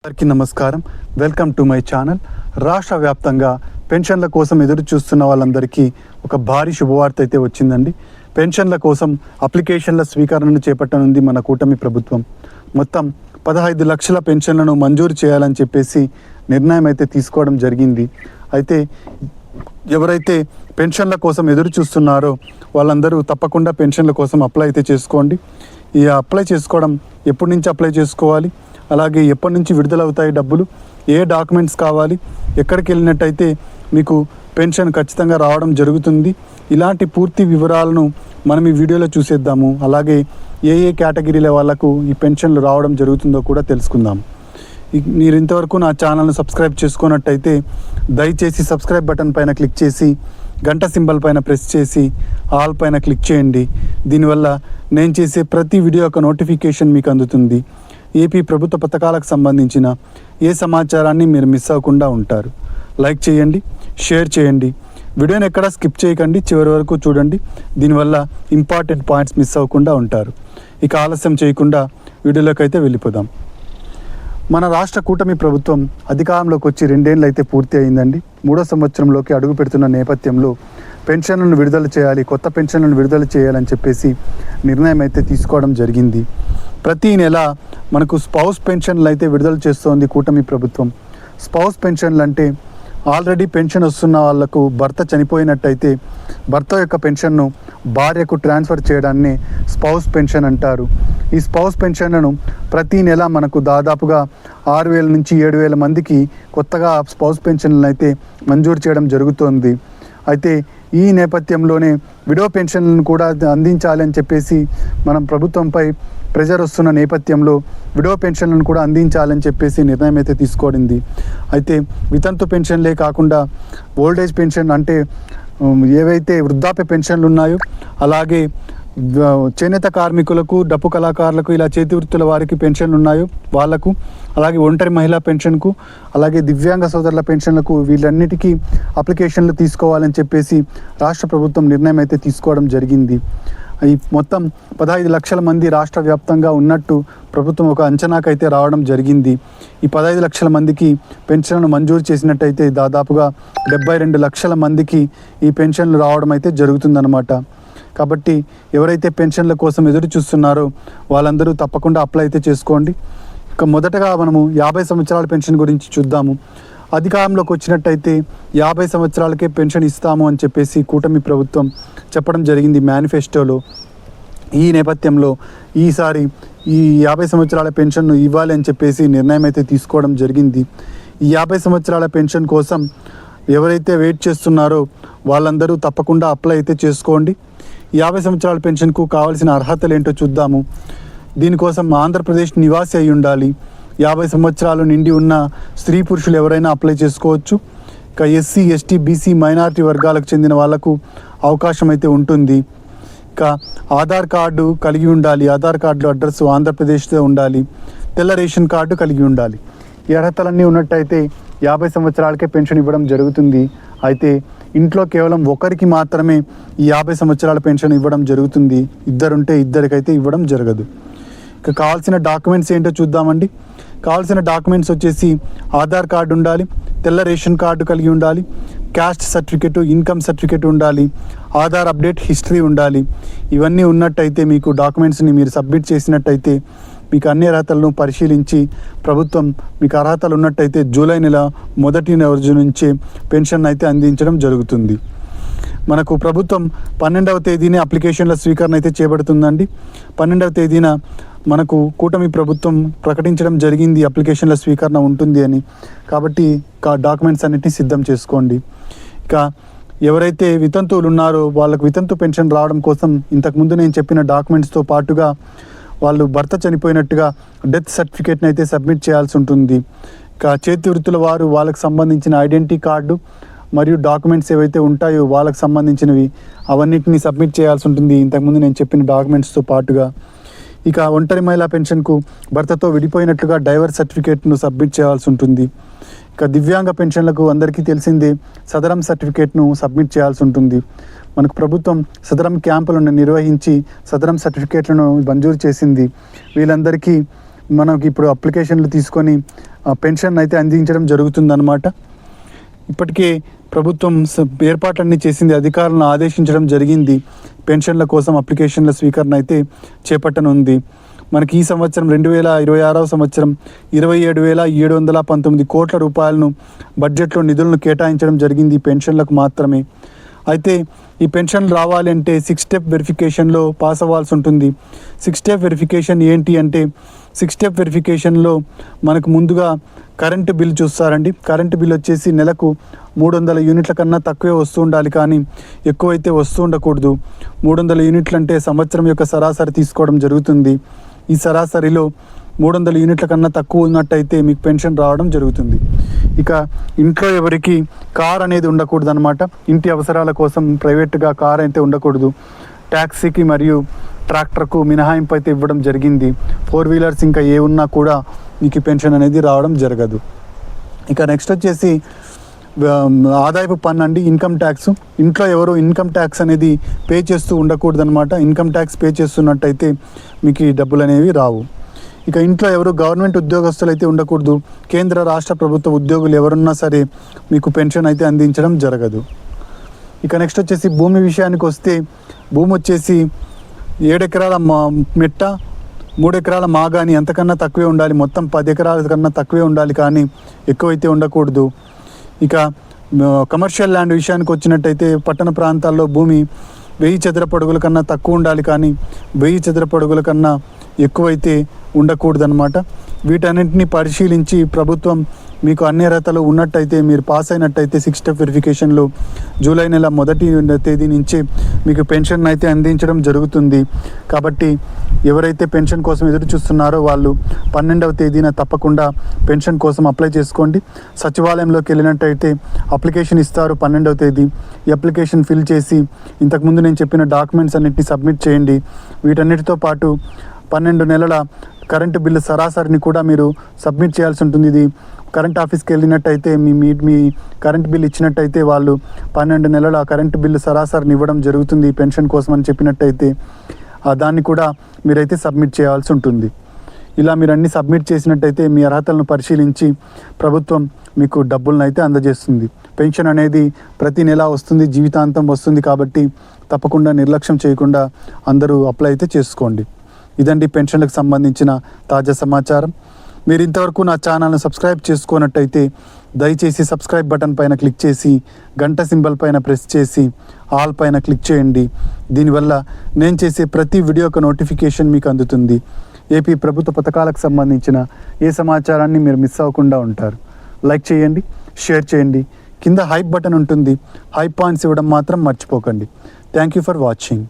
అందరికీ నమస్కారం. Welcome to my channel. రాష్ట్ర వ్యాప్తంగా పెన్షన్ల కోసం ఎదురు చూస్తున్న వాళ్ళందరికీ ఒక భారీ శుభవార్త అయితే వచ్చిందండి. పెన్షన్ల కోసం అప్లికేషన్ల స్వీకరణను చేపట్టనుంది మన కూటమి ప్రభుత్వం. మొత్తం 15 లక్షల పెన్షన్లను మంజూరు చేయాలని చెప్పేసి నిర్ణయం అయితే తీసుకోవడం జరిగింది. అయితే ఎవరైతే పెన్షన్ల కోసం ఎదురు చూస్తున్నారో వాళ్ళందరూ తప్పకుండా పెన్షన్ల కోసం అప్లై అయితే చేసుకోండి. ఈ అప్లై చేసుకోవడం ఎప్పటి నుంచి అప్లై చేసుకోవాలి, అలాగే ఎప్పటి నుంచి విడుదలవుతాయి డబ్బులు, ఏ డాక్యుమెంట్స్ కావాలి, ఎక్కడికి వెళ్ళినట్టయితే మీకు పెన్షన్ ఖచ్చితంగా రావడం జరుగుతుంది, ఇలాంటి పూర్తి వివరాలను మనం ఈ వీడియోలో చూసేద్దాము. అలాగే ఏ కేటగిరీల వాళ్ళకు ఈ పెన్షన్లు రావడం జరుగుతుందో కూడా తెలుసుకుందాం. మీరు ఇంతవరకు నా ఛానల్ను సబ్స్క్రైబ్ చేసుకున్నట్టయితే దయచేసి సబ్స్క్రైబ్ బటన్ పైన క్లిక్ చేసి గంట సింబల్ పైన ప్రెస్ చేసి ఆల్ పైన క్లిక్ చేయండి. దీనివల్ల నేను చేసే ప్రతి వీడియో యొక్క నోటిఫికేషన్ మీకు అందుతుంది. ఏపీ ప్రభుత్వ పథకాలకు సంబంధించిన ఏ సమాచారాన్ని మీరు మిస్ అవ్వకుండా ఉంటారు. లైక్ చేయండి, షేర్ చేయండి, వీడియోని ఎక్కడా స్కిప్ చేయకండి, చివరి వరకు చూడండి. దీనివల్ల ఇంపార్టెంట్ పాయింట్స్ మిస్ అవ్వకుండా ఉంటారు. ఇక ఆలస్యం చేయకుండా వీడియోలోకి అయితే వెళ్ళిపోదాం. మన రాష్ట్ర కూటమి ప్రభుత్వం అధికారంలోకి వచ్చి 2 ఏళ్ళు అయితే పూర్తి అయిందండి. 3వ సంవత్సరంలోకి అడుగు పెడుతున్న నేపథ్యంలో పెన్షన్లను విడుదల చేయాలి, కొత్త పెన్షన్లను విడుదల చేయాలని చెప్పేసి నిర్ణయం అయితే తీసుకోవడం జరిగింది. ప్రతి నెల మనకు స్పౌస్ పెన్షన్లు అయితే విడుదల చేస్తోంది కూటమి ప్రభుత్వం. స్పౌస్ పెన్షన్లు అంటే ఆల్రెడీ పెన్షన్ వస్తున్న వాళ్లకు భర్త చనిపోయినట్టయితే భర్త యొక్క పెన్షన్ను భార్యకు ట్రాన్స్ఫర్ చేయడాన్ని స్పౌస్ పెన్షన్ అంటారు. ఈ స్పౌస్ పెన్షన్లను ప్రతి నెల మనకు దాదాపుగా 6,000 నుంచి 7,000 మందికి కొత్తగా స్పౌస్ పెన్షన్లను అయితే మంజూరు చేయడం జరుగుతోంది. అయితే ఈ నేపథ్యంలోనే విడో పెన్షన్లను కూడా అందించాలి అని చెప్పేసి మనం ప్రభుత్వంపై ప్రెజర్ వస్తున్న నేపథ్యంలో విడో పెన్షన్లను కూడా అందించాలని చెప్పేసి నిర్ణయం అయితే తీసుకోడింది. అయితే వితంతు పెన్షన్లే కాకుండా ఓల్డేజ్ పెన్షన్ అంటే ఏవైతే వృద్ధాప్య పెన్షన్లు ఉన్నాయో, అలాగే చేనేత కార్మికులకు, డప్పు కళాకారులకు, ఇలా చేతి వృత్తుల వారికి పెన్షన్లు ఉన్నాయో వాళ్లకు, అలాగే ఒంటరి మహిళా పెన్షన్కు, అలాగే దివ్యాంగ సోదరుల పెన్షన్లకు, వీళ్ళన్నిటికీ అప్లికేషన్లు తీసుకోవాలని చెప్పేసి రాష్ట్ర ప్రభుత్వం నిర్ణయం అయితే తీసుకోవడం జరిగింది. ఈ మొత్తం 15 లక్షల మంది రాష్ట్ర వ్యాప్తంగా ఉన్నట్టు ప్రభుత్వం ఒక అంచనాకైతే రావడం జరిగింది. ఈ 15 లక్షల మందికి పెన్షన్లను మంజూరు చేసినట్టయితే దాదాపుగా 72 లక్షల మందికి ఈ పెన్షన్లు రావడం అయితే జరుగుతుందన్నమాట. కాబట్టి ఎవరైతే పెన్షన్ల కోసం ఎదురు చూస్తున్నారో వాళ్ళందరూ తప్పకుండా అప్లై అయితే చేసుకోండి. ఇక మొదటగా మనము 50 సంవత్సరాల పెన్షన్ గురించి చూద్దాము. అధికారంలోకి వచ్చినట్టయితే 50 సంవత్సరాలకే పెన్షన్ ఇస్తాము అని చెప్పేసి కూటమి ప్రభుత్వం చెప్పడం జరిగింది మేనిఫెస్టోలో. ఈ నేపథ్యంలో ఈసారి ఈ 50 సంవత్సరాల పెన్షన్ను ఇవ్వాలి అని చెప్పేసి నిర్ణయం అయితే తీసుకోవడం జరిగింది. ఈ 50 సంవత్సరాల పెన్షన్ కోసం ఎవరైతే వెయిట్ చేస్తున్నారో వాళ్ళందరూ తప్పకుండా అప్లై అయితే చేసుకోండి. 50 సంవత్సరాల పెన్షన్కు కావాల్సిన అర్హతలు ఏంటో చూద్దాము. దీనికోసం ఆంధ్రప్రదేశ్ నివాసి అయి ఉండాలి. 50 సంవత్సరాలు నిండి ఉన్న స్త్రీ పురుషులు ఎవరైనా అప్లై చేసుకోవచ్చు. ఇక ఎస్సీ, ఎస్టీ, బీసీ, మైనారిటీ వర్గాలకు చెందిన వాళ్లకు అవకాశం అయితే ఉంటుంది. ఇక ఆధార్ కార్డు కలిగి ఉండాలి. ఆధార్ కార్డులో అడ్రస్ ఆంధ్రప్రదేశ్లో ఉండాలి. తెల్ల రేషన్ కార్డు కలిగి ఉండాలి. ఈ అర్హతలన్నీ ఉన్నట్టయితే 50 సంవత్సరాలకే పెన్షన్ ఇవ్వడం జరుగుతుంది. అయితే ఇంట్లో కేవలం ఒకరికి మాత్రమే ఈ 50 సంవత్సరాల పెన్షన్ ఇవ్వడం జరుగుతుంది. ఇద్దరుంటే ఇద్దరికైతే ఇవ్వడం జరగదు. ఇక కావాల్సిన డాక్యుమెంట్స్ ఏంటో చూద్దామండి. కావాల్సిన డాక్యుమెంట్స్ వచ్చేసి ఆధార్ కార్డు ఉండాలి, తెల్ల రేషన్ కార్డు కలిగి ఉండాలి, క్యాస్ట్ సర్టిఫికెట్, ఇన్కమ్ సర్టిఫికెట్ ఉండాలి, ఆధార్ అప్డేట్ హిస్టరీ ఉండాలి. ఇవన్నీ ఉన్నట్టయితే మీకు డాక్యుమెంట్స్ని మీరు సబ్మిట్ చేసినట్టయితే మీకు అన్ని అర్హతలను పరిశీలించి ప్రభుత్వం మీకు అర్హతలు ఉన్నట్టయితే జూలై నెల 1వ రోజు నుంచే పెన్షన్ అయితే అందించడం జరుగుతుంది. మనకు ప్రభుత్వం 12వ తేదీనే అప్లికేషన్ల స్వీకరణ అయితే చేపడుతుందండి. 12వ తేదీన మనకు కూటమి ప్రభుత్వం ప్రకటించడం జరిగింది అప్లికేషన్ల స్వీకరణ ఉంటుంది అని. కాబట్టి డాక్యుమెంట్స్ అన్నిటినీ సిద్ధం చేసుకోండి. ఇక ఎవరైతే వితంతువులు ఉన్నారో వాళ్ళకు వితంతు పెన్షన్ రావడం కోసం ఇంతకుముందు నేను చెప్పిన డాక్యుమెంట్స్తో పాటుగా వాళ్ళు భర్త చనిపోయినట్టుగా డెత్ సర్టిఫికేట్ని అయితే సబ్మిట్ చేయాల్సి ఉంటుంది. ఇక చేతి వృత్తుల వారు వాళ్ళకి సంబంధించిన ఐడెంటిటీ కార్డు మరియు డాక్యుమెంట్స్ ఏవైతే ఉంటాయో వాళ్ళకి సంబంధించినవి అవన్నిటిని సబ్మిట్ చేయాల్సి ఉంటుంది ఇంతకుముందు నేను చెప్పిన డాక్యుమెంట్స్తో పాటుగా. ఇక ఒంటరి మహిళా పెన్షన్కు భర్తతో విడిపోయినట్లుగా డైవర్స్ సర్టిఫికేట్ను సబ్మిట్ చేయాల్సి ఉంటుంది. ఇక దివ్యాంగ పెన్షన్లకు అందరికీ తెలిసిందే సదరం సర్టిఫికేట్ను సబ్మిట్ చేయాల్సి ఉంటుంది. మనకు ప్రభుత్వం సదరం క్యాంపులను నిర్వహించి సదరం సర్టిఫికేట్లను మంజూరు చేసింది. వీళ్ళందరికీ మనకి ఇప్పుడు అప్లికేషన్లు తీసుకొని పెన్షన్ అయితే అందించడం జరుగుతుందన్నమాట. ఇప్పటికే ప్రభుత్వం ఏర్పాట్లన్నీ చేసింది, అధికారులను ఆదేశించడం జరిగింది. పెన్షన్ల కోసం అప్లికేషన్ల స్వీకరణ అయితే చేపట్టనుంది. మనకి ఈ సంవత్సరం 2026వ సంవత్సరం 27,719 కోట్ల రూపాయలను బడ్జెట్లో నిధులను కేటాయించడం జరిగింది ఈ పెన్షన్లకు మాత్రమే. అయితే ఈ పెన్షన్ రావాలి అంటే 6 స్టెప్ వెరిఫికేషన్లో పాస్ అవ్వాల్సి ఉంటుంది. 6 స్టెప్ వెరిఫికేషన్ ఏంటి అంటే 6 స్టెప్ వెరిఫికేషన్లో మనకు ముందుగా కరెంటు బిల్ చూస్తారండి. కరెంటు బిల్ వచ్చేసి నెలకు 300 యూనిట్ల కన్నా తక్కువే వస్తూ ఉండాలి, కానీ ఎక్కువైతే వస్తూ ఉండకూడదు. 300 యూనిట్లు అంటే సంవత్సరం యొక్క సరాసరి తీసుకోవడం జరుగుతుంది. ఈ సరాసరిలో 300 యూనిట్ల కన్నా తక్కువ ఉన్నట్టయితే మీకు పెన్షన్ రావడం జరుగుతుంది. ఇక ఇంట్లో ఎవరికి కార్ అనేది ఉండకూడదు అనమాట. ఇంటి అవసరాల కోసం ప్రైవేట్గా కార్ అయితే ఉండకూడదు. ట్యాక్సీకి మరియు ట్రాక్టర్కు మినహాయింపు అయితే ఇవ్వడం జరిగింది. 4 వీలర్స్ ఇంకా ఏ ఉన్నా కూడా మీకు పెన్షన్ అనేది రావడం జరగదు. ఇక నెక్స్ట్ వచ్చేసి ఆదాయపు పన్ను అండి, ఇన్కమ్ ట్యాక్స్. ఇంట్లో ఎవరు ఇన్కమ్ ట్యాక్స్ అనేది పే చేస్తూ ఉండకూడదు అనమాట. ఇన్కమ్ ట్యాక్స్ పే చేస్తున్నట్టయితే మీకు ఈ డబ్బులు అనేవి రావు. ఇక ఇంట్లో ఎవరు గవర్నమెంట్ ఉద్యోగస్తులు అయితే ఉండకూడదు. కేంద్ర రాష్ట్ర ప్రభుత్వ ఉద్యోగులు ఎవరున్నా సరే మీకు పెన్షన్ అయితే అందించడం జరగదు. ఇక నెక్స్ట్ వచ్చేసి భూమి విషయానికి వస్తే, భూమి వచ్చేసి 7 ఎకరాల మెట్ట, 3 ఎకరాల మాగాని అంతకన్నా తక్కువే ఉండాలి. మొత్తం 10 ఎకరాల కన్నా తక్కువే ఉండాలి, కానీ ఎక్కువైతే ఉండకూడదు. ఇక కమర్షియల్ ల్యాండ్ విషయానికి వచ్చినట్టయితే పట్టణ ప్రాంతాల్లో భూమి 1000 చదరపు అడుగుల కన్నా తక్కువ ఉండాలి, కానీ 1000 చదరపు అడుగుల కన్నా ఎక్కువైతే ఉండకూడదన్నమాట. వీటన్నింటినీ పరిశీలించి ప్రభుత్వం మీకు అన్ని అర్హతలు ఉన్నట్టయితే, మీరు పాస్ అయినట్టయితే 6 స్టెప్ వెరిఫికేషన్లో జూలై నెల 1వ తేదీ నుంచి మీకు పెన్షన్ అయితే అందించడం జరుగుతుంది. కాబట్టి ఎవరైతే పెన్షన్ కోసం ఎదురు చూస్తున్నారో వాళ్ళు 12వ తేదీన తప్పకుండా పెన్షన్ కోసం అప్లై చేసుకోండి. సచివాలయంలోకి వెళ్ళినట్టయితే అప్లికేషన్ ఇస్తారు 12వ తేదీ. ఈ అప్లికేషన్ ఫిల్ చేసి ఇంతకుముందు నేను చెప్పిన డాక్యుమెంట్స్ అన్నిటిని సబ్మిట్ చేయండి. వీటన్నిటితో పాటు 12 నెలల కరెంటు బిల్లు సరాసరిని కూడా మీరు సబ్మిట్ చేయాల్సి ఉంటుంది. ఇది కరెంట్ ఆఫీస్కి వెళ్ళినట్టయితే మీ కరెంట్ బిల్ ఇచ్చినట్టయితే వాళ్ళు 12 నెలల కరెంటు బిల్లు సరాసరిని ఇవ్వడం జరుగుతుంది పెన్షన్ కోసం అని చెప్పినట్టయితే, దాన్ని కూడా మీరైతే సబ్మిట్ చేయాల్సి ఉంటుంది. ఇలా మీరు అన్ని సబ్మిట్ చేసినట్టయితే మీ అర్హతలను పరిశీలించి ప్రభుత్వం మీకు డబ్బులను అయితే అందజేస్తుంది. పెన్షన్ అనేది ప్రతి నెల వస్తుంది, జీవితాంతం వస్తుంది. కాబట్టి తప్పకుండా నిర్లక్ష్యం చేయకుండా అందరూ అప్లై అయితే చేసుకోండి. ఇదండి పెన్షన్లకు సంబంధించిన తాజా సమాచారం. మీరు ఇంతవరకు నా ఛానల్ను సబ్స్క్రైబ్ చేసుకున్నట్టయితే దయచేసి సబ్స్క్రైబ్ బటన్ పైన క్లిక్ చేసి గంట సింబల్ పైన ప్రెస్ చేసి ఆల్ పైన క్లిక్ చేయండి. దీనివల్ల నేను చేసే ప్రతి వీడియో యొక్క నోటిఫికేషన్ మీకు అందుతుంది. ఏపీ ప్రభుత్వ పథకాలకు సంబంధించిన ఏ సమాచారాన్ని మీరు మిస్ అవ్వకుండా ఉంటారు. లైక్ చేయండి, షేర్ చేయండి. కింద హైప్ బటన్ ఉంటుంది, హైప్ పాయింట్స్ ఇవ్వడం మాత్రం మర్చిపోకండి. Thank you for watching.